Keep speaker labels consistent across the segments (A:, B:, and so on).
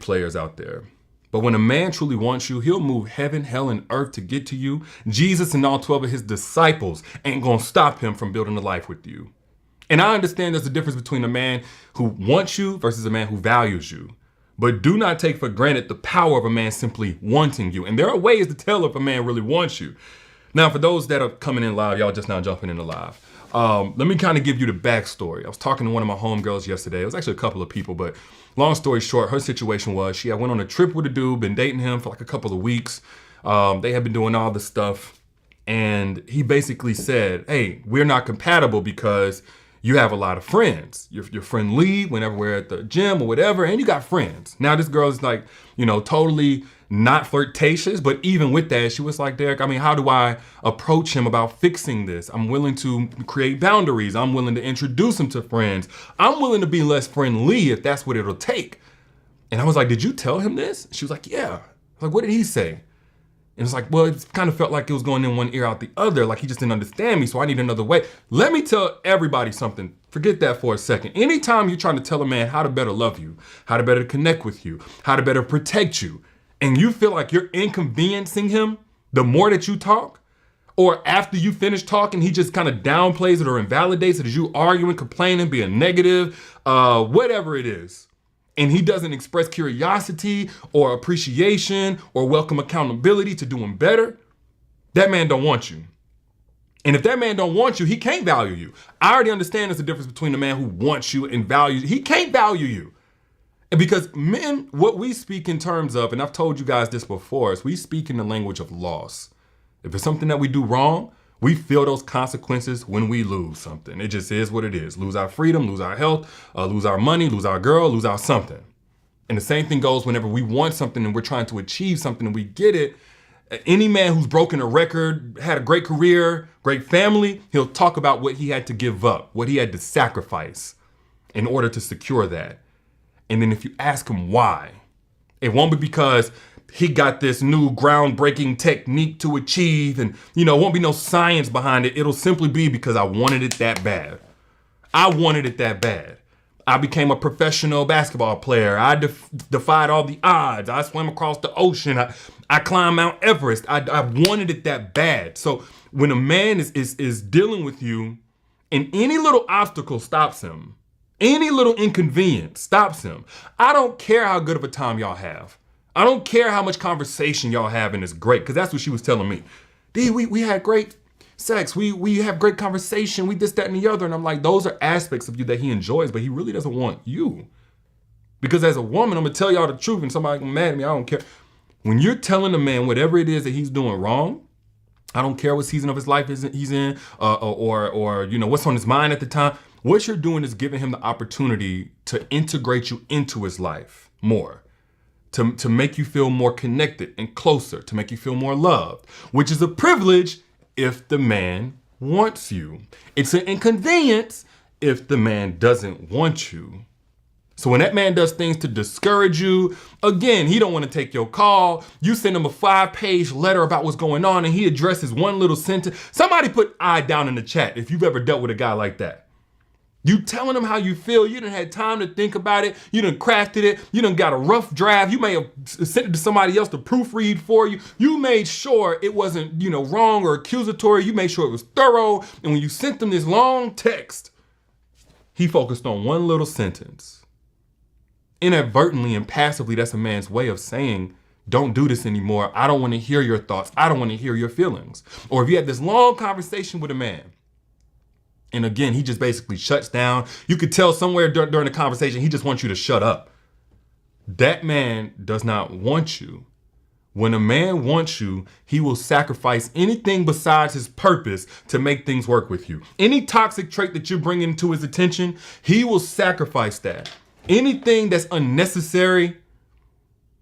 A: players out there. But when a man truly wants you, he'll move heaven, hell, and earth to get to you. Jesus and all 12 of his disciples ain't gonna stop him from building a life with you. And I understand there's a difference between a man who wants you versus a man who values you. But do not take for granted the power of a man simply wanting you. And there are ways to tell if a man really wants you. Now, for those that are coming in live, y'all just now jumping in the live. Let me kind of give you the backstory. I was talking to one of my homegirls yesterday. It was actually a couple of people, but long story short, her situation was she had went on a trip with a dude, been dating him for like a couple of weeks. They had been doing all this stuff. And he basically said, hey, we're not compatible because you have a lot of friends. Your friend Lee, whenever we're at the gym or whatever, and you got friends. Now this girl is like, totally not flirtatious, but even with that, she was like, Derek, I mean, how do I approach him about fixing this? I'm willing to create boundaries. I'm willing to introduce him to friends. I'm willing to be less friendly if that's what it'll take. And I was like, did you tell him this? She was like, yeah. I was like, what did he say? And it's like, well, it kind of felt like it was going in one ear out the other. Like he just didn't understand me, so I need another way. Let me tell everybody something. Forget that for a second. Anytime you're trying to tell a man how to better love you, how to better connect with you, how to better protect you, and you feel like you're inconveniencing him the more that you talk, or after you finish talking, he just kind of downplays it or invalidates it as you arguing, complaining, being negative, whatever it is. And he doesn't express curiosity or appreciation or welcome accountability to doing better, that man don't want you. And if that man don't want you, he can't value you. I already understand there's a difference between the man who wants you and values you. He can't value you. And because men, what we speak in terms of, and I've told you guys this before, is we speak in the language of loss. If it's something that we do wrong, we feel those consequences when we lose something. It just is what it is. Lose our freedom, lose our health, lose our money, lose our girl, lose our something. And the same thing goes whenever we want something and we're trying to achieve something and we get it. Any man who's broken a record, had a great career, great family, he'll talk about what he had to give up, what he had to sacrifice in order to secure that. And then if you ask him why, it won't be because he got this new groundbreaking technique to achieve and, it won't be no science behind it. It'll simply be because I wanted it that bad. I wanted it that bad. I became a professional basketball player. I defied all the odds. I swam across the ocean. I climbed Mount Everest. I wanted it that bad. So when a man is dealing with you and any little obstacle stops him, any little inconvenience stops him, I don't care how good of a time y'all have. I don't care how much conversation y'all have and it's great, because that's what she was telling me. D, we had great sex. We have great conversation. We this, that, and the other. And I'm like, those are aspects of you that he enjoys, but he really doesn't want you. Because as a woman, I'm going to tell y'all the truth, and somebody can mad at me, I don't care. When you're telling a man whatever it is that he's doing wrong, I don't care what season of his life he's in, or what's on his mind at the time. What you're doing is giving him the opportunity to integrate you into his life more. To make you feel more connected and closer, to make you feel more loved, which is a privilege if the man wants you. It's an inconvenience if the man doesn't want you. So when that man does things to discourage you, again, he don't want to take your call. You send him a 5-page letter about what's going on and he addresses one little sentence. Somebody put I down in the chat if you've ever dealt with a guy like that. You telling them how you feel. You done had time to think about it. You done crafted it. You done got a rough draft. You may have sent it to somebody else to proofread for you. You made sure it wasn't, wrong or accusatory. You made sure it was thorough. And when you sent them this long text, he focused on one little sentence. Inadvertently and passively, that's a man's way of saying, don't do this anymore. I don't want to hear your thoughts. I don't want to hear your feelings. Or if you had this long conversation with a man, and again, he just basically shuts down. You could tell somewhere during the conversation, he just wants you to shut up. That man does not want you. When a man wants you, he will sacrifice anything besides his purpose to make things work with you. Any toxic trait that you're bringing to his attention, he will sacrifice that. Anything that's unnecessary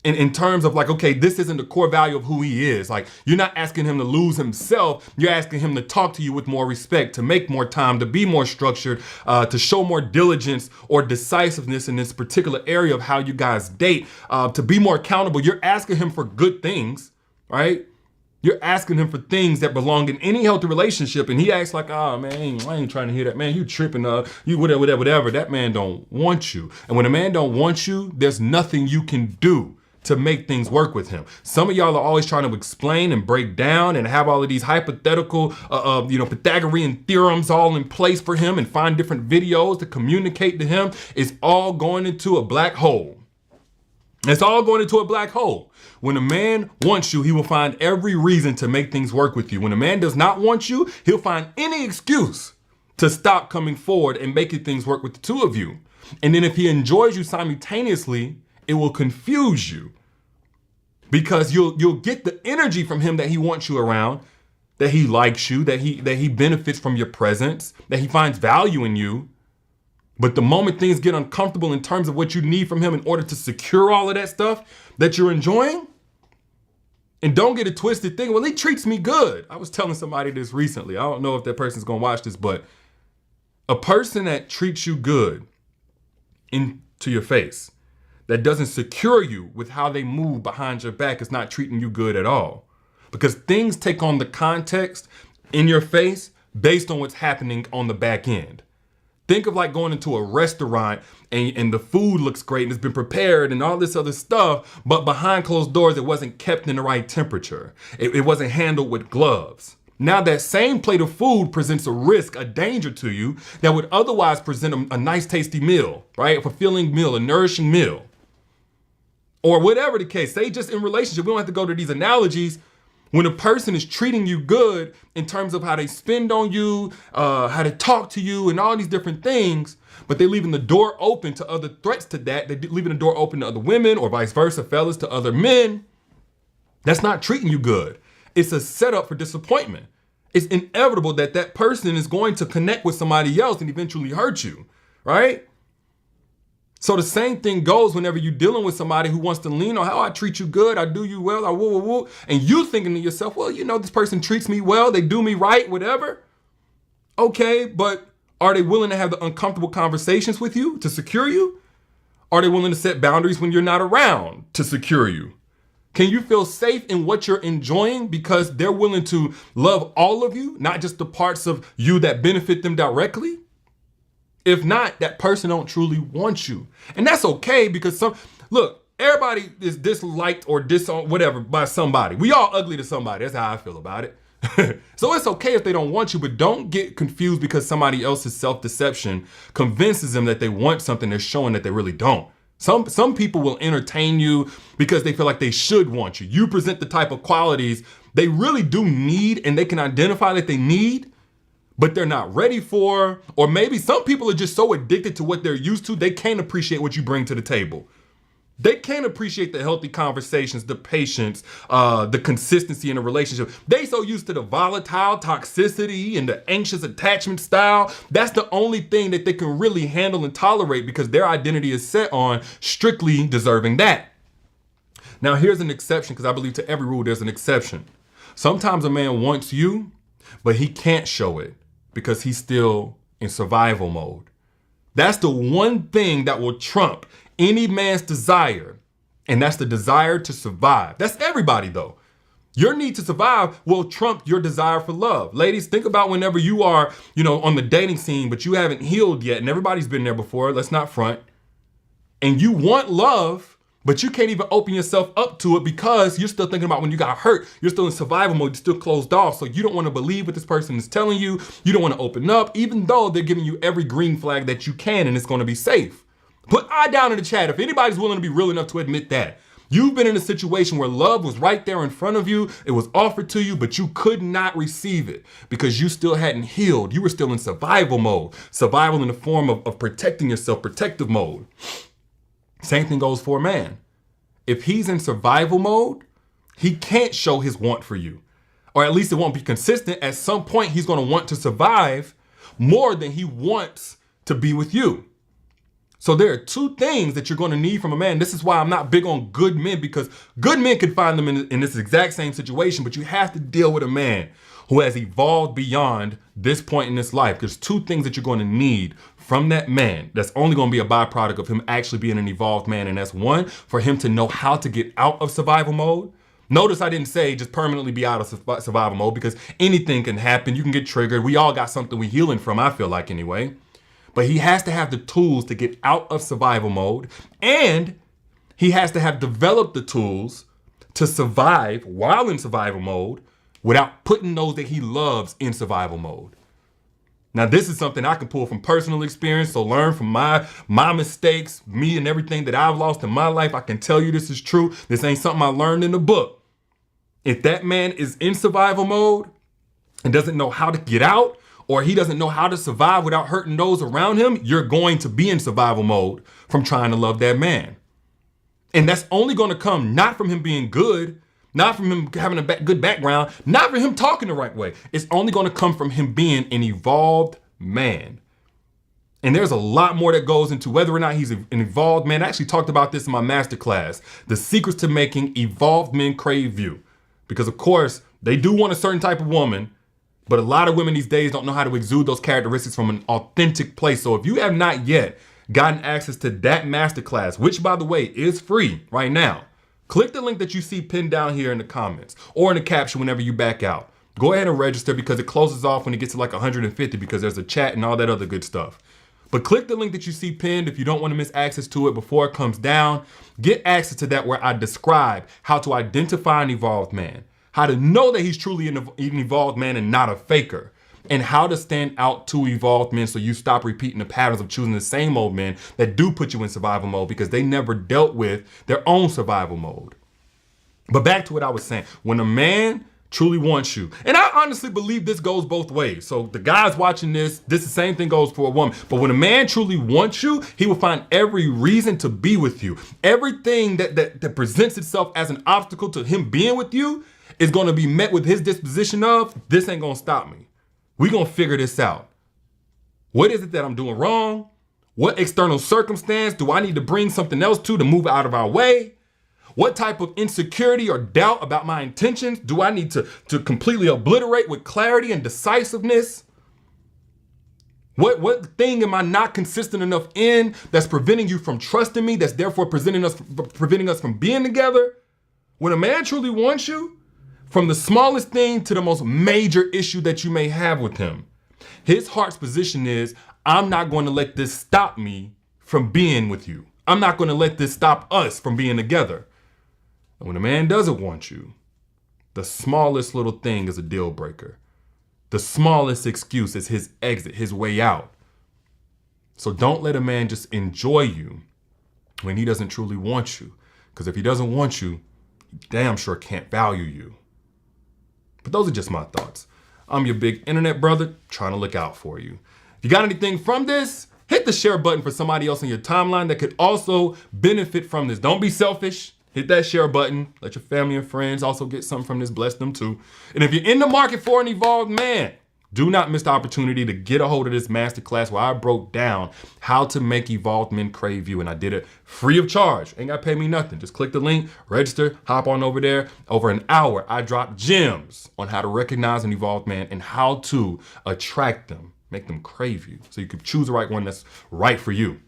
A: in terms of like, okay, this isn't the core value of who he is. Like, you're not asking him to lose himself. You're asking him to talk to you with more respect, to make more time, to be more structured, to show more diligence or decisiveness in this particular area of how you guys date, to be more accountable. You're asking him for good things, right? You're asking him for things that belong in any healthy relationship, and he acts like, oh man, I ain't trying to hear that. Man, you tripping, you whatever. That man don't want you. And when a man don't want you, there's nothing you can do to make things work with him. Some of y'all are always trying to explain and break down and have all of these hypothetical, Pythagorean theorems all in place for him and find different videos to communicate to him. It's all going into a black hole. It's all going into a black hole. When a man wants you, he will find every reason to make things work with you. When a man does not want you, he'll find any excuse to stop coming forward and making things work with the two of you. And then if he enjoys you simultaneously, it will confuse you, because you'll get the energy from him that he wants you around, that he likes you, that he benefits from your presence, that he finds value in you. But the moment things get uncomfortable in terms of what you need from him in order to secure all of that stuff that you're enjoying, and don't get a twisted thing, well, he treats me good. I was telling somebody this recently. I don't know if that person's gonna watch this, but a person that treats you good into your face, that doesn't secure you with how they move behind your back, is not treating you good at all. Because things take on the context in your face based on what's happening on the back end. Think of like going into a restaurant and the food looks great and it's been prepared and all this other stuff, but behind closed doors, it wasn't kept in the right temperature. It wasn't handled with gloves. Now that same plate of food presents a risk, a danger to you that would otherwise present a nice tasty meal, right? A fulfilling meal, a nourishing meal. Or whatever the case, say just in relationship, we don't have to go to these analogies. When a person is treating you good in terms of how they spend on you, how they talk to you and all these different things, but they're leaving the door open to other threats to that. They're leaving the door open to other women or vice versa, fellas, to other men. That's not treating you good. It's a setup for disappointment. It's inevitable that that person is going to connect with somebody else and eventually hurt you, right? So the same thing goes whenever you're dealing with somebody who wants to lean on how I treat you good, I do you well, I woo, and you thinking to yourself, well, this person treats me well, they do me right, whatever. Okay, but are they willing to have the uncomfortable conversations with you to secure you? Are they willing to set boundaries when you're not around to secure you? Can you feel safe in what you're enjoying because they're willing to love all of you, not just the parts of you that benefit them directly? If not, that person don't truly want you. And that's okay, because everybody is disliked or whatever by somebody. We all ugly to somebody. That's how I feel about it. So it's okay if they don't want you, but don't get confused because somebody else's self-deception convinces them that they want something they're showing that they really don't. Some people will entertain you because they feel like they should want you. You present the type of qualities they really do need and they can identify that they need, but they're not ready for, or maybe some people are just so addicted to what they're used to, they can't appreciate what you bring to the table. They can't appreciate the healthy conversations, the patience, the consistency in a relationship. They so used to the volatile toxicity and the anxious attachment style. That's the only thing that they can really handle and tolerate because their identity is set on strictly deserving that. Now here's an exception, because I believe to every rule there's an exception. Sometimes a man wants you, but he can't show it because he's still in survival mode. That's the one thing that will trump any man's desire, and that's the desire to survive. That's everybody though. Your need to survive will trump your desire for love. Ladies, think about whenever you are, on the dating scene, but you haven't healed yet, and everybody's been there before, let's not front, and you want love, but you can't even open yourself up to it because you're still thinking about when you got hurt. You're still in survival mode. You're still closed off. So you don't want to believe what this person is telling you. You don't want to open up, even though they're giving you every green flag that you can and it's going to be safe. Put I down in the chat if anybody's willing to be real enough to admit that. You've been in a situation where love was right there in front of you. It was offered to you, but you could not receive it because you still hadn't healed. You were still in survival mode. Survival in the form of protecting yourself, protective mode. Same thing goes for a man. If he's in survival mode, he can't show his want for you. Or at least it won't be consistent. At some point, he's going to want to survive more than he wants to be with you. So there are two things that you're going to need from a man. This is why I'm not big on good men, because good men can find them in this exact same situation, but you have to deal with a man who has evolved beyond this point in his life. There's two things that you're going to need from that man that's only going to be a byproduct of him actually being an evolved man. And that's one, for him to know how to get out of survival mode. Notice I didn't say just permanently be out of survival mode, because anything can happen. You can get triggered. We all got something we're healing from, I feel like anyway. But he has to have the tools to get out of survival mode, and he has to have developed the tools to survive while in survival mode without putting those that he loves in survival mode. Now, this is something I can pull from personal experience, so learn from my mistakes, me and everything that I've lost in my life. I can tell you this is true. This ain't something I learned in the book. If that man is in survival mode and doesn't know how to get out, or he doesn't know how to survive without hurting those around him, you're going to be in survival mode from trying to love that man. And that's only going to come not from him being good, not from him having a good background, not from him talking the right way. It's only going to come from him being an evolved man. And there's a lot more that goes into whether or not he's an evolved man. I actually talked about this in my masterclass, The Secrets to Making Evolved Men Crave You. Because of course, they do want a certain type of woman, but a lot of women these days don't know how to exude those characteristics from an authentic place. So if you have not yet gotten access to that masterclass, which by the way is free right now, click the link that you see pinned down here in the comments or in the caption whenever you back out. Go ahead and register, because it closes off when it gets to like 150, because there's a chat and all that other good stuff. But click the link that you see pinned if you don't want to miss access to it before it comes down. Get access to that, where I describe how to identify an evolved man, how to know that he's truly an evolved man and not a faker, and how to stand out to evolved men so you stop repeating the patterns of choosing the same old men that do put you in survival mode because they never dealt with their own survival mode. But back to what I was saying. When a man truly wants you, and I honestly believe this goes both ways. So the guys watching this, the same thing goes for a woman. But when a man truly wants you, he will find every reason to be with you. Everything that presents itself as an obstacle to him being with you is going to be met with his disposition of, this ain't going to stop me. We're going to figure this out. What is it that I'm doing wrong? What external circumstance do I need to bring something else to move out of our way? What type of insecurity or doubt about my intentions do I need to completely obliterate with clarity and decisiveness? What thing am I not consistent enough in that's preventing you from trusting me, that's therefore preventing us from being together? When a man truly wants you, from the smallest thing to the most major issue that you may have with him, his heart's position is, I'm not going to let this stop me from being with you. I'm not going to let this stop us from being together. And when a man doesn't want you, the smallest little thing is a deal breaker. The smallest excuse is his exit, his way out. So don't let a man just enjoy you when he doesn't truly want you. Because if he doesn't want you, he damn sure can't value you. But those are just my thoughts. I'm your big internet brother trying to look out for you. If you got anything from this, hit the share button for somebody else in your timeline that could also benefit from this. Don't be selfish. Hit that share button. Let your family and friends also get something from this. Bless them too. And if you're in the market for an evolved man, do not miss the opportunity to get a hold of this masterclass where I broke down how to make evolved men crave you. And I did it free of charge. Ain't got to pay me nothing. Just click the link, register, hop on over there. Over an hour, I dropped gems on how to recognize an evolved man and how to attract them, make them crave you so you can choose the right one that's right for you.